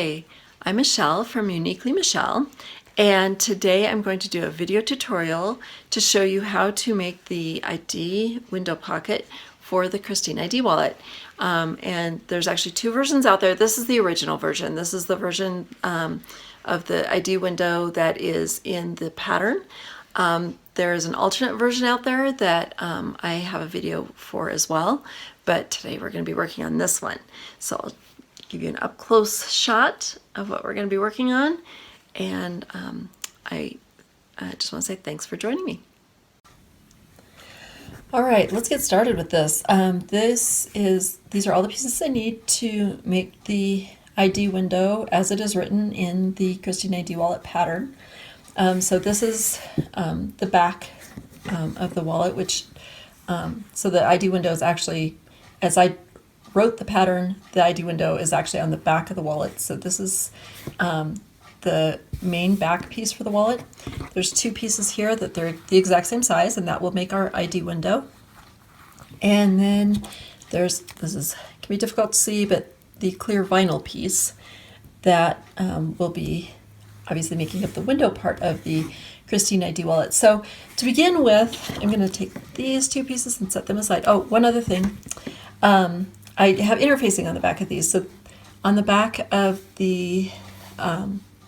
Hi, I'm Michelle from Uniquely Michelle, and today I'm going to do a video tutorial to show you how to make the ID window pocket for the Kristine ID wallet. And there's actually two versions out there. This is the original version. This is the version of the ID window that is in the pattern. There is an alternate version out there that I have a video for as well, but today we're going to be working on this one. So I'll give you an up-close shot of what we're going to be working on, and I just want to say thanks for joining me. All right, let's get started with this. These are all the pieces I need to make the ID window as it is written in the Kristine ID Wallet pattern. So this is the back of the wallet, which so the ID window is actually, as I wrote the pattern, the ID window is actually on the back of the wallet. So this is the main back piece for the wallet. There's two pieces here that they're the exact same size, and that will make our ID window. And then there's, can be difficult to see, but the clear vinyl piece that will be obviously making up the window part of the Kristine ID wallet. So to begin with, I'm going to take these two pieces and set them aside. Oh, one other thing. I have interfacing on the back of these. So on the back of the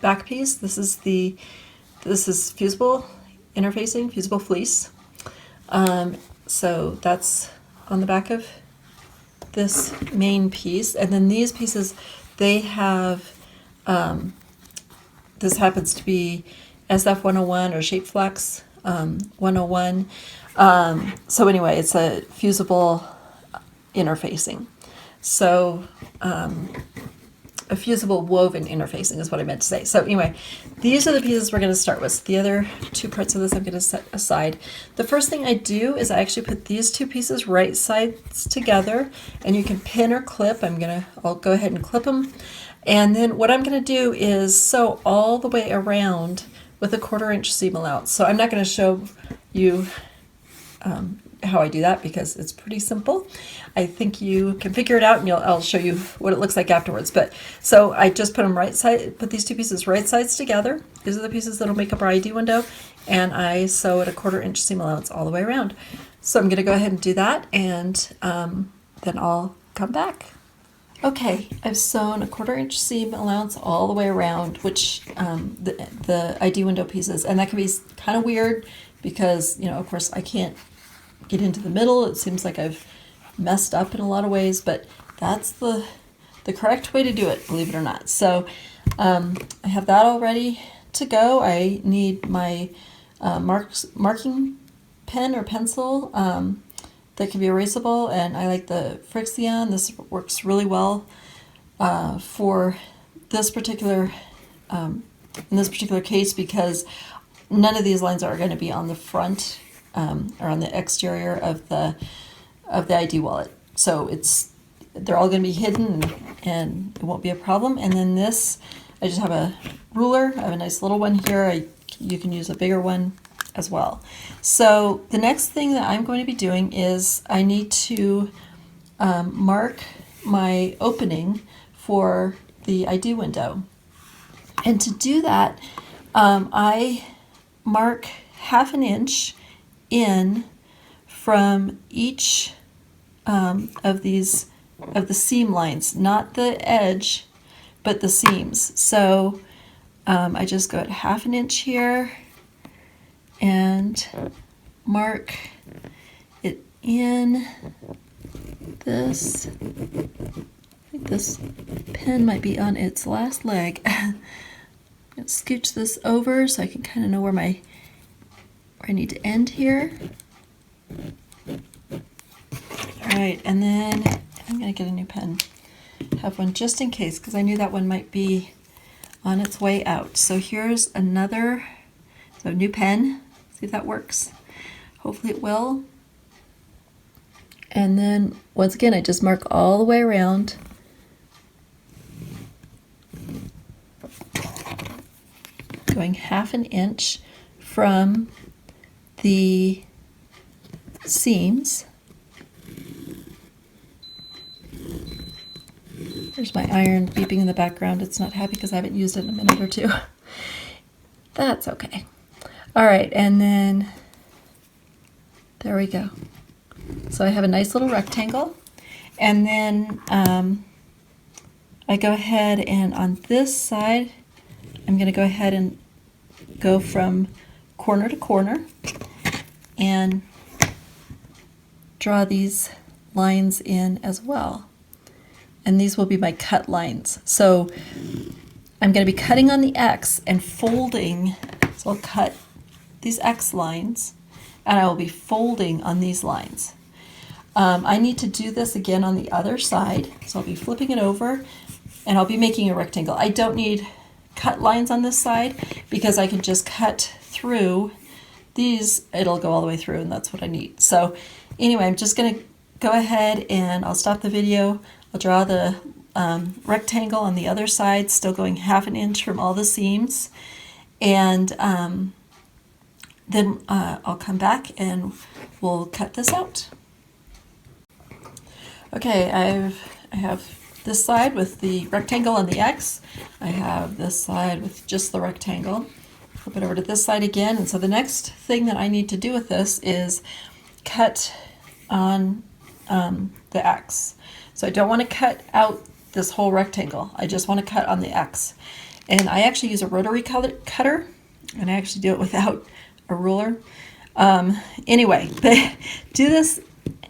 back piece, this is fusible interfacing, fusible fleece. So that's on the back of this main piece. And then these pieces, they have, this happens to be SF101 or Shapeflex 101. So anyway, it's a fusible interfacing. So a fusible woven interfacing is what I meant to say. So anyway, these are the pieces we're going to start with. The other two parts of this I'm going to set aside. The first thing I do is I actually put these two pieces right sides together, and you can pin or clip. I'll go ahead and clip them. And then what I'm going to do is sew all the way around with a 1/4 inch seam allowance. So I'm not going to show you how I do that because it's pretty simple. I think you can figure it out, and I'll show you what it looks like afterwards. But so I just put these two pieces right sides together. These are the pieces that'll make up our ID window, and I sew at a 1/4 inch seam allowance all the way around. So I'm going to go ahead and do that, and then I'll come back. Okay, I've sewn a 1/4 inch seam allowance all the way around, which the ID window pieces, and that can be kind of weird because, of course, I can't get into the middle. It seems like I've messed up in a lot of ways, but that's the correct way to do it, believe it or not. So I have that all ready to go. I need my marking pen or pencil that can be erasable, and I like the Frixion. This works really well for this particular in this particular case because none of these lines are going to be on the front or on the exterior of the ID wallet. So they're all going to be hidden, and it won't be a problem. And then this, I just have a ruler. I have a nice little one here. You can use a bigger one as well. So the next thing that I'm going to be doing is I need to mark my opening for the ID window. And to do that, I mark 1/2 inch in from each of the seam lines, not the edge, but the seams. So I just go at 1/2 inch here and mark it in this. I think this pen might be on its last leg. Scooch this over so I can kind of know where I need to end here. All right, and then I'm going to get a new pen. Have one just in case because I knew that one might be on its way out. So here's another new pen. See if that works. Hopefully it will. And then once again, I just mark all the way around. Going 1/2 inch from the seams There's my iron beeping in the background. It's not happy because I haven't used it in a minute or two. That's okay. All right, and then there we go. So I have a nice little rectangle, and then I go ahead and on this side, I'm going to go ahead and go from corner to corner and draw these lines in as well. And these will be my cut lines. So I'm going to be cutting on the X and folding. So I'll cut these X lines and I will be folding on these lines. I need to do this again on the other side. So I'll be flipping it over and I'll be making a rectangle. I don't need cut lines on this side because I can just cut through these. It'll go all the way through and that's what I need. So anyway, I'm just going to go ahead and I'll stop the video. I'll draw the rectangle on the other side, still going 1/2 inch from all the seams. And then I'll come back and we'll cut this out. Okay, I have this side with the rectangle and the X. I have this side with just the rectangle. Flip it over to this side again. And so the next thing that I need to do with this is cut on the X. So I don't want to cut out this whole rectangle. I just want to cut on the X. And I actually use a rotary cutter, and I actually do it without a ruler. Anyway, do this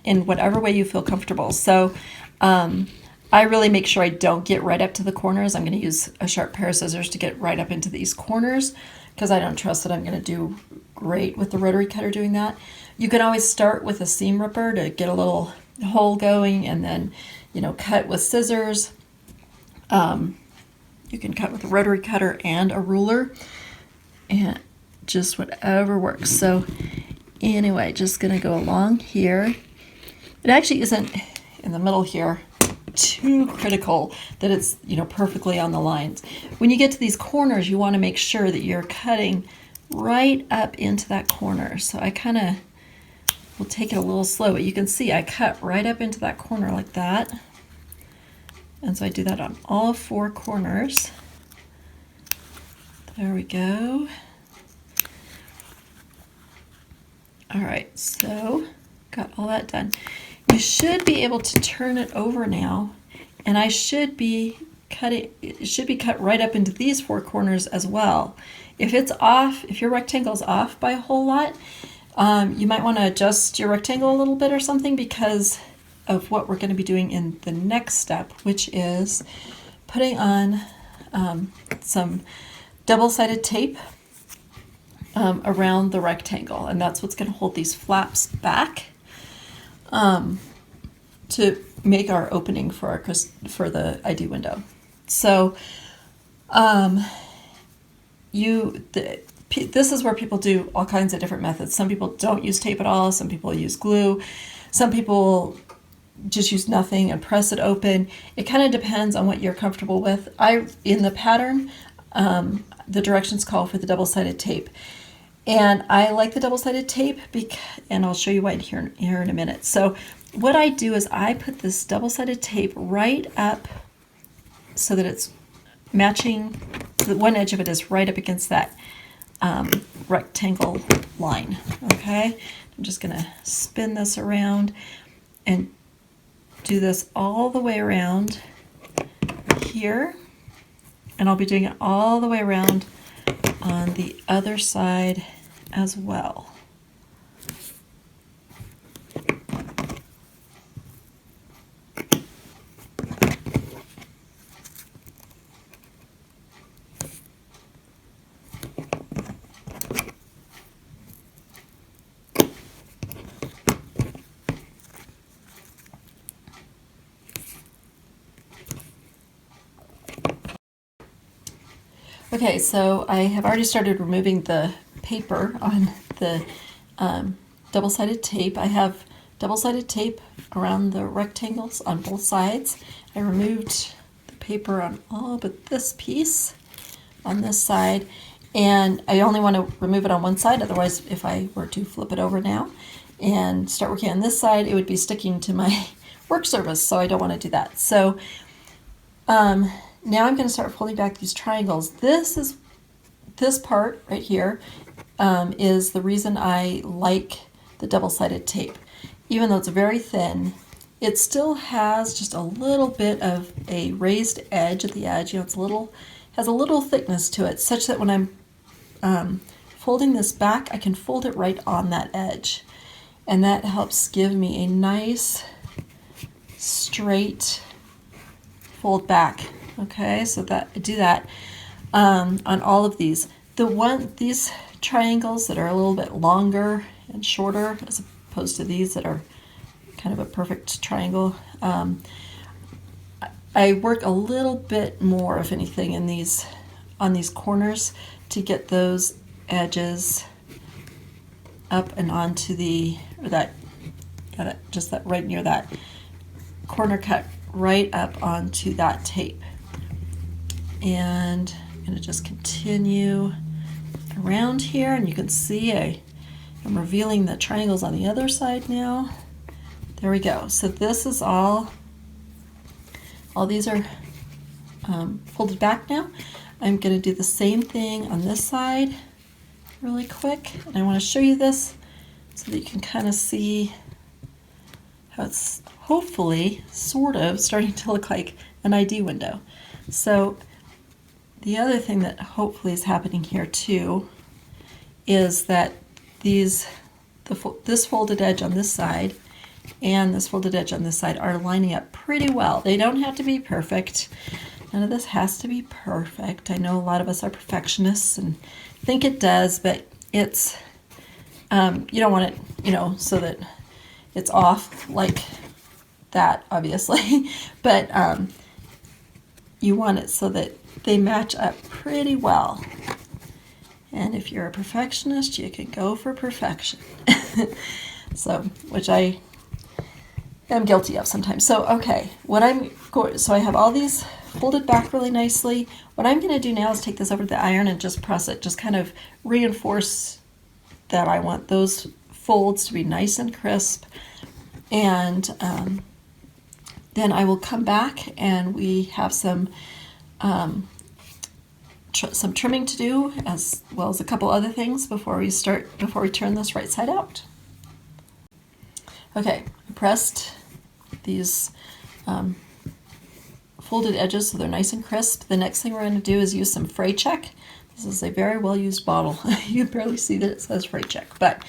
in whatever way you feel comfortable. So I really make sure I don't get right up to the corners. I'm going to use a sharp pair of scissors to get right up into these corners because I don't trust that I'm going to do great with the rotary cutter doing that. You can always start with a seam ripper to get a little hole going and then, you know, cut with scissors. You can cut with a rotary cutter and a ruler and just whatever works. So anyway, just going to go along here. It actually isn't in the middle here too critical that it's, you know, perfectly on the lines. When you get to these corners, you want to make sure that you're cutting right up into that corner. So I kind of will take it a little slow, but you can see I cut right up into that corner like that. And so I do that on all 4 corners. There we go. All right, so got all that done. You should be able to turn it over now, and I should be cutting, it should be cut right up into these 4 corners as well. If it's off, if your rectangle's off by a whole lot, you might want to adjust your rectangle a little bit or something because of what we're going to be doing in the next step, which is putting on some double-sided tape around the rectangle, and that's what's going to hold these flaps back to make our opening for our for the ID window. So this is where people do all kinds of different methods. Some people don't use tape at all. Some people use glue. Some people just use nothing and press it open. It kind of depends on what you're comfortable with. In the pattern, the directions call for the double-sided tape. And I like the double-sided tape, and I'll show you why here in a minute. So what I do is I put this double-sided tape right up so that it's matching, the one edge of it is right up against that rectangle line, okay? I'm just gonna spin this around and do this all the way around here, and I'll be doing it all the way around on the other side as well. Okay, so I have already started removing the paper on the double-sided tape. I have double-sided tape around the rectangles on both sides. I removed the paper on all but this piece on this side, and I only want to remove it on one side. Otherwise, if I were to flip it over now and start working on this side, it would be sticking to my work surface, so I don't want to do that. So Now I'm going to start folding back these triangles. This part right here is the reason I like the double-sided tape. Even though it's very thin, it still has just a little bit of a raised edge at the edge. You know, has a little thickness to it, such that when I'm folding this back, I can fold it right on that edge. And that helps give me a nice straight fold back. Okay, so that I do that on all of these. These triangles that are a little bit longer and shorter as opposed to these that are kind of a perfect triangle. I work a little bit more, if anything, on these corners to get those edges up and onto just that right near that corner cut, right up onto that tape. And I'm going to just continue around here, and you can see I'm revealing the triangles on the other side now. There we go. So this is all these are folded back now. I'm going to do the same thing on this side really quick, and I want to show you this so that you can kind of see how it's hopefully sort of starting to look like an ID window. So the other thing that hopefully is happening here too is that this folded edge on this side and this folded edge on this side are lining up pretty well. They don't have to be perfect. None of this has to be perfect. I know a lot of us are perfectionists and think it does, but it's you don't want it, so that it's off like that, obviously, but you want it so that they match up pretty well. And if you're a perfectionist, you can go for perfection. So, which I am guilty of sometimes. So, okay, so I have all these folded back really nicely. What I'm going to do now is take this over to the iron and just press it, just kind of reinforce that I want those folds to be nice and crisp. And then I will come back and we have some trimming to do, as well as a couple other things before we turn this right side out. Okay, I pressed these folded edges so they're nice and crisp. The next thing we're going to do is use some fray check. This is a very well used bottle. You can barely see that it says fray check, but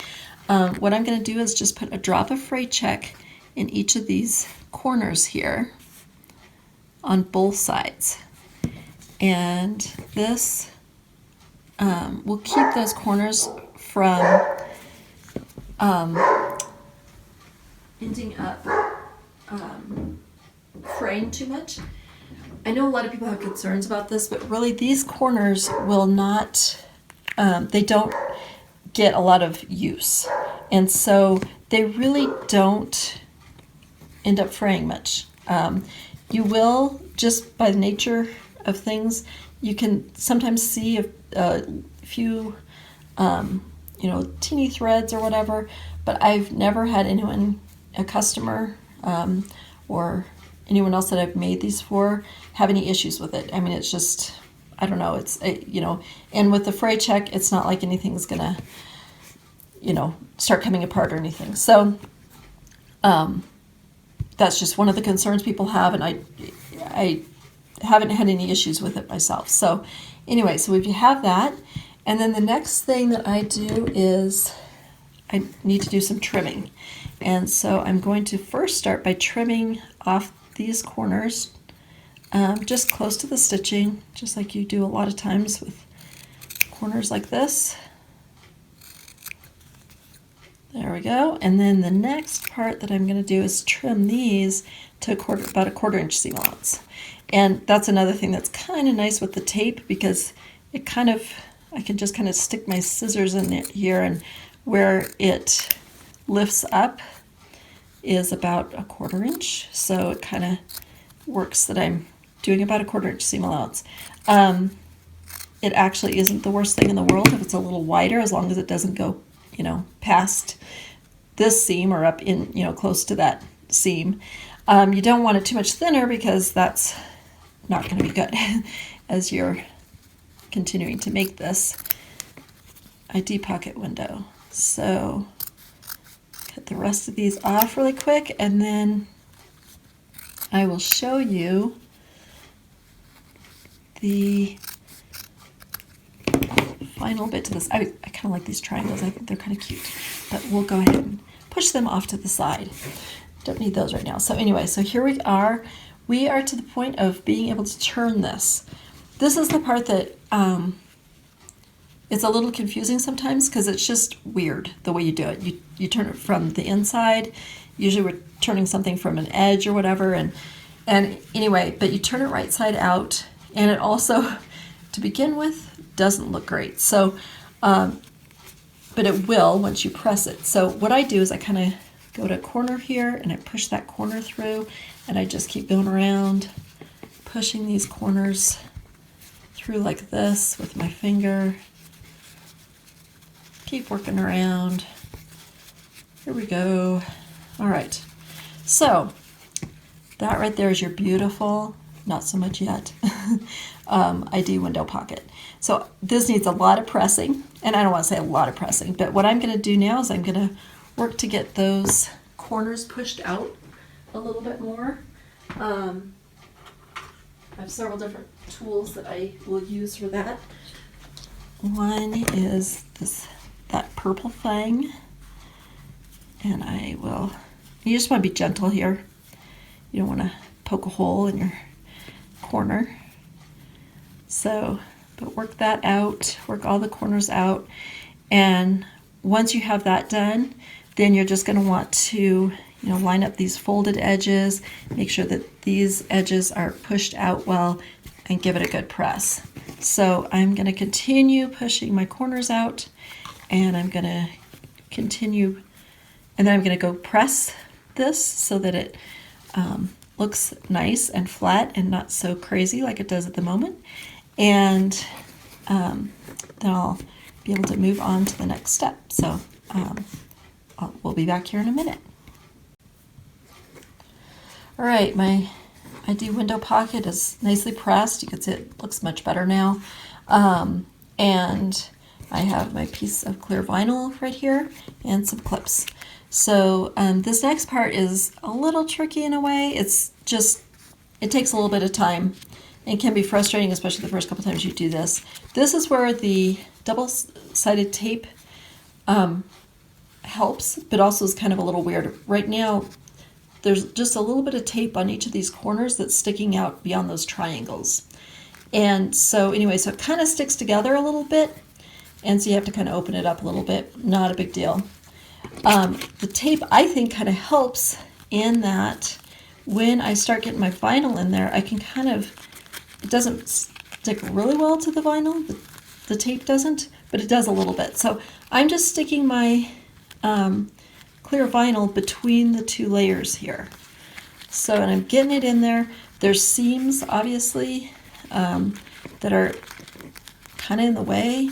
what I'm going to do is just put a drop of fray check in each of these corners here on both sides. And this will keep those corners from ending up fraying too much. I know a lot of people have concerns about this, but really these corners will not, they don't get a lot of use. And so they really don't end up fraying much. You will, just by the nature of things, you can sometimes see a few, teeny threads or whatever, but I've never had a customer, or anyone else that I've made these for, have any issues with it. I mean, it's just, I don't know, and with the fray check, it's not like anything's gonna, start coming apart or anything. So, that's just one of the concerns people have, and I haven't had any issues with it myself. So anyway, so if you have that, and then the next thing that I do is I need to do some trimming. And so I'm going to first start by trimming off these corners, just close to the stitching, just like you do a lot of times with corners like this. There we go. And then the next part that I'm going to do is trim these to about a 1/4 inch seam allowance. And that's another thing that's kind of nice with the tape, because it I can just kind of stick my scissors in here, and where it lifts up is about a 1/4 inch. So it kind of works that I'm doing about a 1/4 inch seam allowance. It actually isn't the worst thing in the world if it's a little wider, as long as it doesn't go, past this seam or up in, close to that seam. You don't want it too much thinner, because that's not going to be good as you're continuing to make this ID pocket window. So cut the rest of these off really quick, and then I will show you the final bit to this. I kind of like these triangles. I think they're kind of cute, but we'll go ahead and push them off to the side. Don't need those right now. So anyway, so here we are. We are to the point of being able to turn this. This is the part that it's a little confusing sometimes because it's just weird the way you do it. You turn it from the inside. Usually we're turning something from an edge or whatever, and anyway, but you turn it right side out, and it also, to begin with, doesn't look great. So, but it will once you press it. So what I do is I kind of go to a corner here and I push that corner through, and I just keep going around, pushing these corners through like this with my finger. Keep working around. Here we go. All right. So that right there is your beautiful, not so much yet, ID window pocket. So this needs a lot of pressing, and I don't want to say a lot of pressing, but what I'm going to do now is I'm going to work to get those corners pushed out a little bit more. I have several different tools that I will use for that. One is that purple thing, and you just want to be gentle here. You don't want to poke a hole in your corner. So, but work that out, work all the corners out, and once you have that done, then you're just going to want to, line up these folded edges, make sure that these edges are pushed out well, and give it a good press. So I'm going to continue pushing my corners out, and I'm going to continue, and then I'm going to go press this so that it looks nice and flat and not so crazy like it does at the moment. And then I'll be able to move on to the next step. So we'll be back here in a minute. All right, my ID window pocket is nicely pressed. You can see it looks much better now. And I have my piece of clear vinyl right here and some clips. So this next part is a little tricky in a way. It takes a little bit of time and can be frustrating, especially the first couple times you do this. This is where the double-sided tape helps, but also is kind of a little weird. Right now, there's just a little bit of tape on each of these corners that's sticking out beyond those triangles. And so anyway, so it kind of sticks together a little bit, and so you have to kind of open it up a little bit. Not a big deal. The tape, I think, kind of helps in that when I start getting my vinyl in there, I can kind of, it doesn't stick really well to the vinyl, the tape doesn't, but it does a little bit. So I'm just sticking my clear vinyl between the two layers here. So, and I'm getting it in there. There's seams, obviously, that are kind of in the way,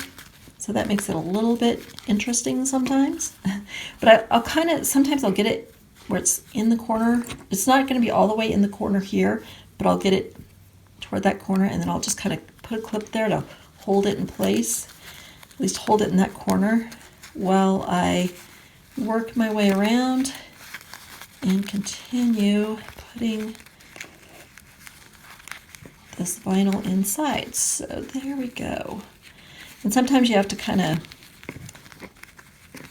so that makes it a little bit interesting sometimes. But I'll kind of, sometimes I'll get it where it's in the corner. It's not going to be all the way in the corner here, but I'll get it toward that corner, and then I'll just kind of put a clip there to hold it in place, at least hold it in that corner, while I work my way around and continue putting this vinyl inside. So there we go. And sometimes you have to kind of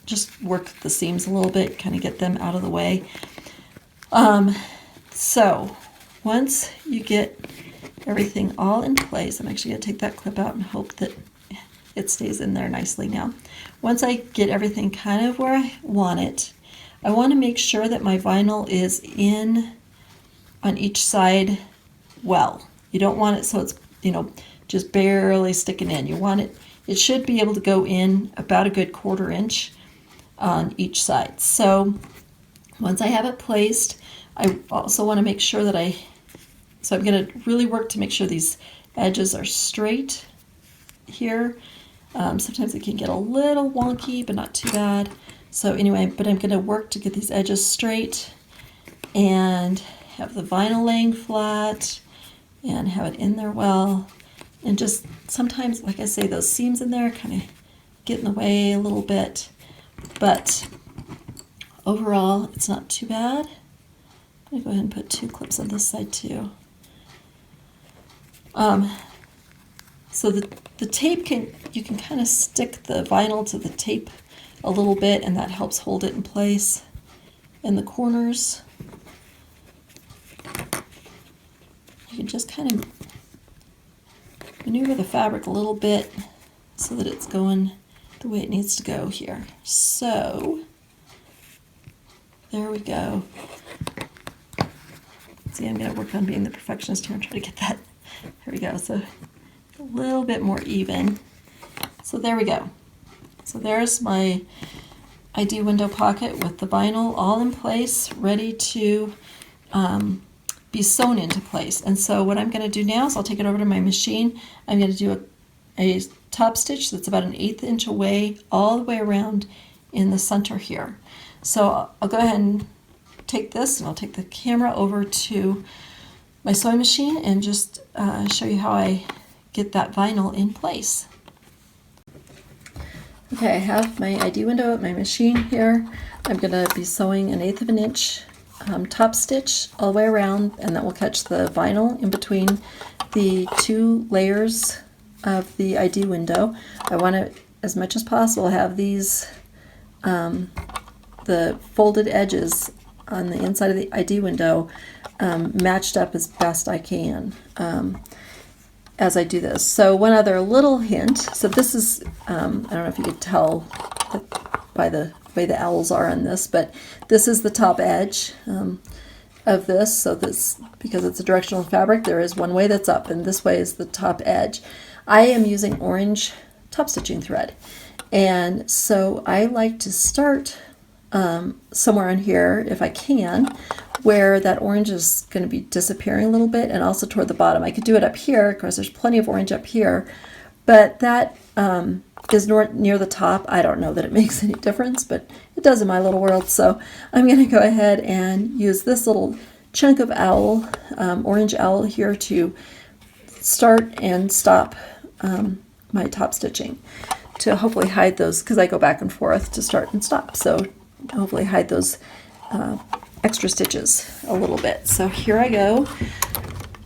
just work the seams a little bit, kind of get them out of the way. So once you get everything all in place, I'm actually going to take that clip out and hope that it stays in there nicely now. Once I get everything kind of where I want it, I want to make sure that my vinyl is in on each side well. You don't want it so it's, just barely sticking in. You want it, it should be able to go in about a good 1/4 inch on each side. So once I have it placed, I also want to make sure that so I'm going to really work to make sure these edges are straight here. Sometimes it can get a little wonky, but not too bad. So anyway, but I'm going to work to get these edges straight and have the vinyl laying flat and have it in there well. And just sometimes, like I say, those seams in there kind of get in the way a little bit, but overall it's not too bad. I'm going to go ahead and put 2 clips on this side too. So the tape you can kind of stick the vinyl to the tape a little bit, and that helps hold it in place in the corners. You can just kind of maneuver the fabric a little bit so that it's going the way it needs to go here. So there we go. See, I'm going to work on being the perfectionist here and try to get that. There we go. So a little bit more even. So there we go. So there's my ID window pocket with the vinyl all in place, ready to be sewn into place. And so what I'm going to do now is I'll take it over to my machine. I'm going to do a top stitch that's about 1/8 inch away all the way around in the center here. So I'll go ahead and take this, and I'll take the camera over to my sewing machine and just show you how I get that vinyl in place. Okay, I have my ID window at my machine here. I'm going to be sewing 1/8 inch top stitch all the way around, and that will catch the vinyl in between the 2 layers of the ID window. I want to, as much as possible, have these the folded edges on the inside of the ID window matched up as best I can as I do this. So one other little hint, so this is, I don't know if you could tell by the way the owls are on this, but this is the top edge of this. So this, because it's a directional fabric, there is one way that's up, and this way is the top edge. I am using orange top stitching thread, and so I like to start somewhere in here, if I can, where that orange is going to be disappearing a little bit, and also toward the bottom. I could do it up here, of course there's plenty of orange up here, but that is near the top. I don't know that it makes any difference, but it does in my little world. So I'm going to go ahead and use this little chunk of owl, orange owl here, to start and stop my top stitching, to hopefully hide those, because I go back and forth to start and stop, so hopefully hide those extra stitches a little bit. So here I go.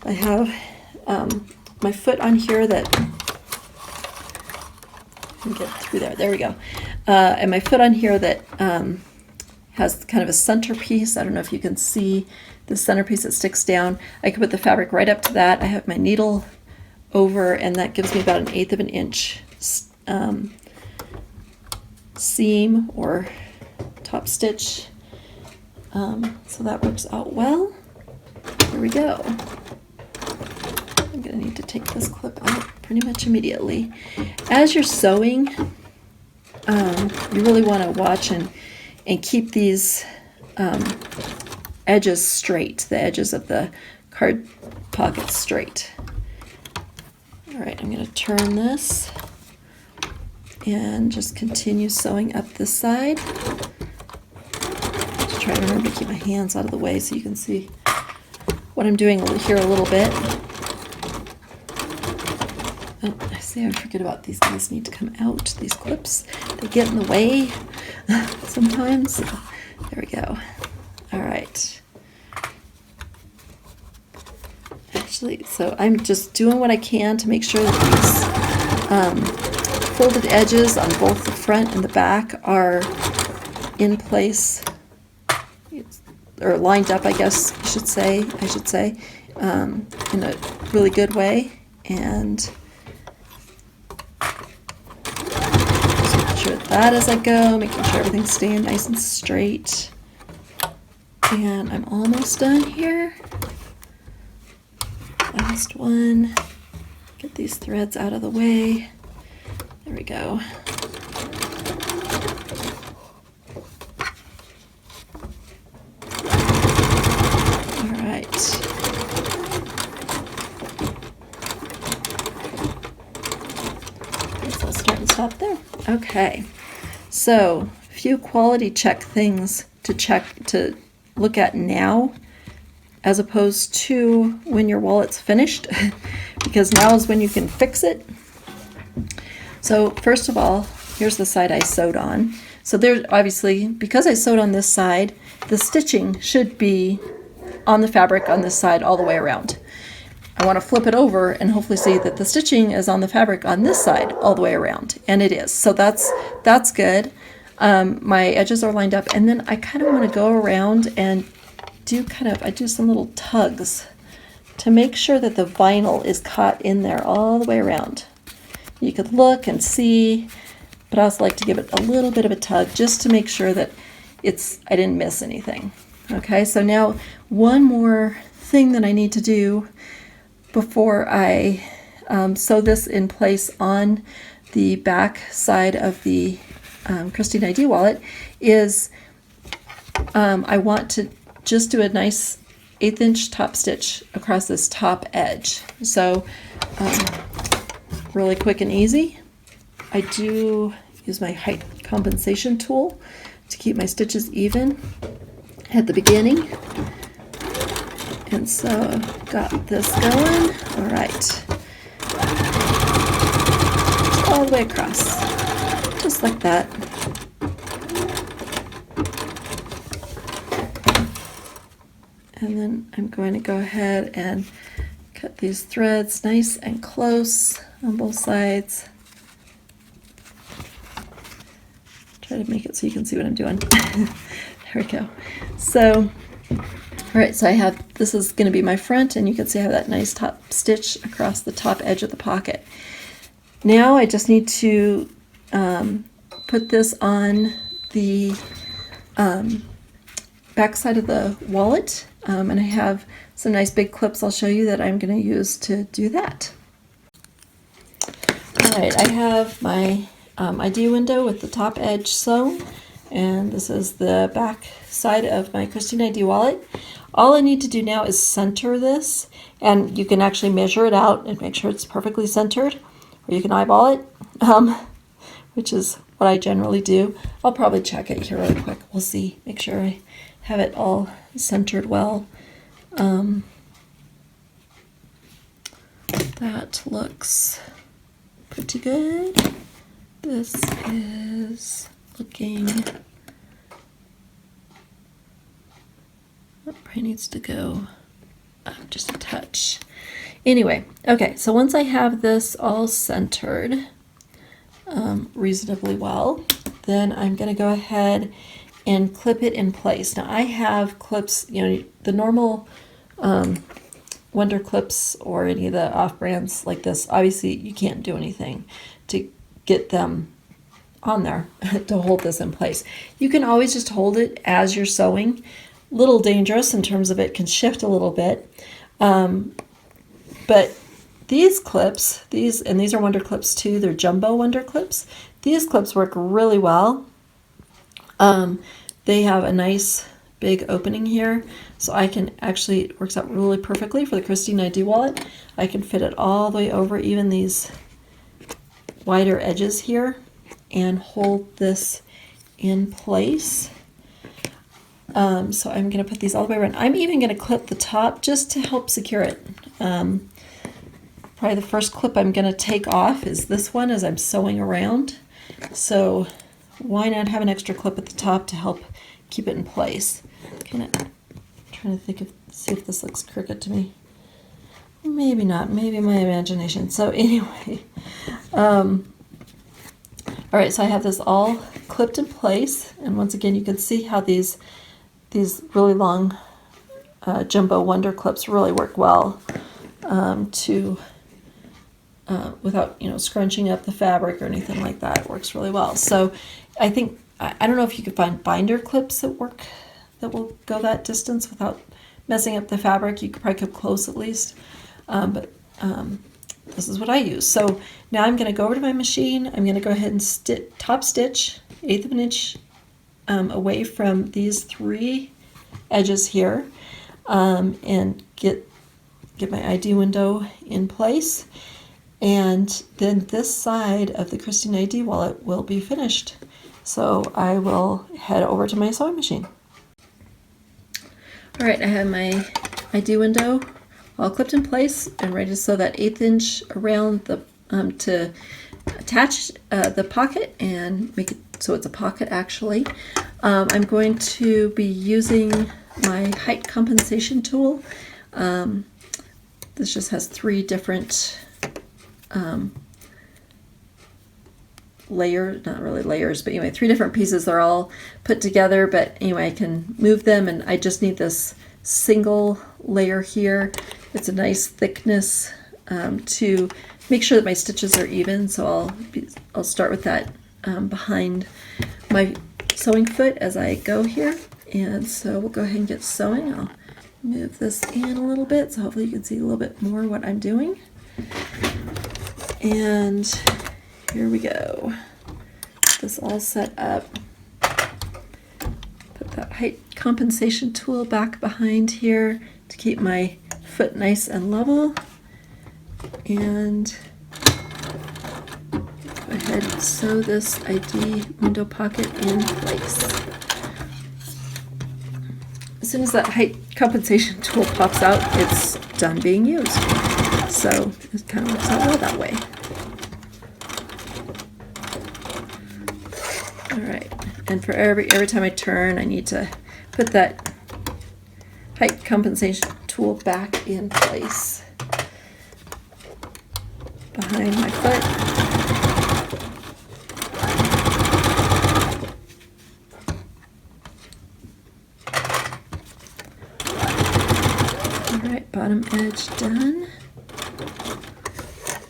I have my foot on here that, get through there, there we go, and my foot on here that has kind of a centerpiece. I don't know if you can see the centerpiece that sticks down. I can put the fabric right up to that. I have my needle over, and that gives me about 1/8 inch seam or top stitch. So that works out well. Here we go. I'm going to need to take this clip out pretty much immediately. As you're sewing, you really want to watch and keep these edges straight, the edges of the card pockets straight. All right, I'm going to turn this and just continue sewing up this side. Just try to remember to keep my hands out of the way so you can see what I'm doing here a little bit. Oh, I say I forget about these. These need to come out, these clips. They get in the way sometimes. So, there we go. All right. Actually, so I'm just doing what I can to make sure that these folded edges on both the front and the back are in place, or lined up, I guess I should say, in a really good way. And just making sure that as I go, making sure everything's staying nice and straight. And I'm almost done here. Last one. Get these threads out of the way. There we go. All right. Guess I'll start and stop there. Okay. So, a few quality check things to look at now as opposed to when your wallet's finished, because now is when you can fix it. So first of all, here's the side I sewed on. So there's obviously, because I sewed on this side, the stitching should be on the fabric on this side all the way around. I want to flip it over and hopefully see that the stitching is on the fabric on this side all the way around, and it is. So that's good. My edges are lined up, and then I kind of want to go around and I do some little tugs to make sure that the vinyl is caught in there all the way around. You could look and see, but I also like to give it a little bit of a tug just to make sure that I didn't miss anything. Okay, so now one more thing that I need to do before I sew this in place on the back side of the Kristine ID wallet is I want to just do a nice 1/8 inch top stitch across this top edge. So really quick and easy. I do use my height compensation tool to keep my stitches even at the beginning. And so got this going. All right. All the way across, just like that. And then I'm going to go ahead and cut these threads nice and close on both sides. Try to make it so you can see what I'm doing. There we go. So, all right, so this is going to be my front, and you can see I have that nice top stitch across the top edge of the pocket. Now I just need to put this on the back side of the wallet, and I have some nice big clips I'll show you that I'm going to use to do that. All right, I have my ID window with the top edge sewn, and this is the back side of my Kristine ID wallet. All I need to do now is center this, and you can actually measure it out and make sure it's perfectly centered, or you can eyeball it, which is what I generally do. I'll probably check it here really quick. We'll see. Make sure I have it all centered well. That looks pretty good. This is looking, that probably needs to go up just a touch. Anyway, okay, so once I have this all centered reasonably well, then I'm going to go ahead and clip it in place. Now I have clips, the normal Wonder clips or any of the off brands like this. Obviously you can't do anything to get them on there to hold this in place. You can always just hold it as you're sewing. Little dangerous in terms of it can shift a little bit. But these clips, these are Wonder clips too, they're jumbo Wonder clips. These clips work really well. They have a nice big opening here, so I can actually, it works out really perfectly for the Kristine ID wallet. I can fit it all the way over even these wider edges here and hold this in place. So I'm going to put these all the way around. I'm even going to clip the top just to help secure it. Probably the first clip I'm going to take off is this one as I'm sewing around. So why not have an extra clip at the top to help keep it in place? Kind of trying to see if this looks crooked to me. Maybe not, maybe my imagination. So anyway, all right, so I have this all clipped in place, and once again you can see how these really long jumbo Wonder clips really work well without scrunching up the fabric or anything like that. It works really well. So I think, I don't know if you could find binder clips that will go that distance without messing up the fabric. You could probably come close at least, but this is what I use. So now I'm going to go over to my machine. I'm going to go ahead and top stitch 1/8 of an inch away from these 3 edges here, and get my ID window in place. And then this side of the Kristine ID wallet will be finished. So I will head over to my sewing machine. All right, I have my ID window all clipped in place and ready to sew that 1/8 inch around the to attach the pocket and make it so it's a pocket actually. I'm going to be using my height compensation tool. This just has 3 different not really layers, but anyway, 3 different pieces. They're all put together, but anyway, I can move them, and I just need this single layer here. It's a nice thickness to make sure that my stitches are even, so I'll start with that behind my sewing foot as I go here. And so we'll go ahead and get sewing. I'll move this in a little bit so hopefully you can see a little bit more what I'm doing. And here we go. Get this all set up. Put that height compensation tool back behind here to keep my foot nice and level. And go ahead and sew this ID window pocket in place. As soon as that height compensation tool pops out, it's done being used. So it kind of works out well that way. All right, and for every time I turn, I need to put that height compensation tool back in place behind my foot. All right, bottom edge done.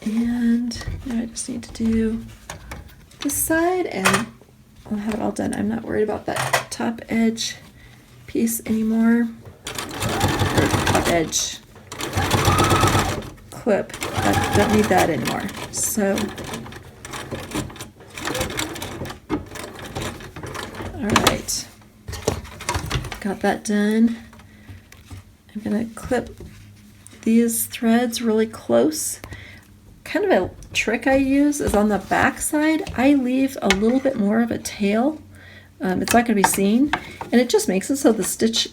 And now I just need to do this side and I'll have it all done. I'm not worried about that top edge piece anymore. Or top edge clip. I don't need that anymore. So, all right, got that done. I'm gonna clip these threads really close. Kind of a trick I use is on the back side, I leave a little bit more of a tail. It's not going to be seen, and it just makes it so the stitch,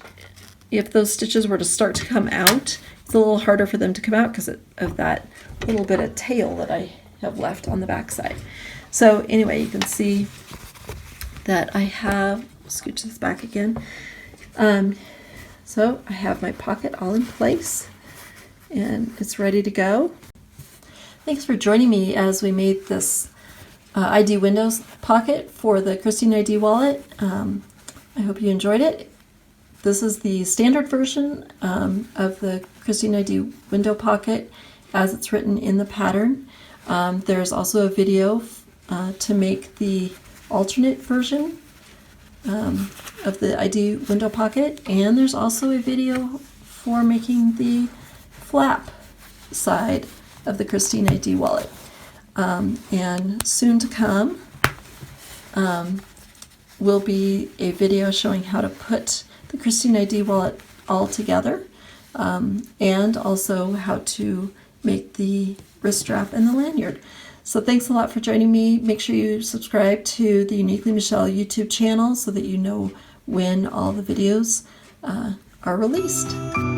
if those stitches were to start to come out, it's a little harder for them to come out because of that little bit of tail that I have left on the back side. So anyway, you can see that I have, scooch this back again. So I have my pocket all in place and it's ready to go. Thanks for joining me as we made this ID Windows pocket for the Kristine ID Wallet. I hope you enjoyed it. This is the standard version of the Kristine ID Window Pocket as it's written in the pattern. There's also a video to make the alternate version of the ID Window Pocket, and there's also a video for making the flap side of the Kristine ID Wallet. And soon to come will be a video showing how to put the Kristine ID Wallet all together, and also how to make the wrist strap and the lanyard. So thanks a lot for joining me. Make sure you subscribe to the Uniquely Michelle YouTube channel so that you know when all the videos are released.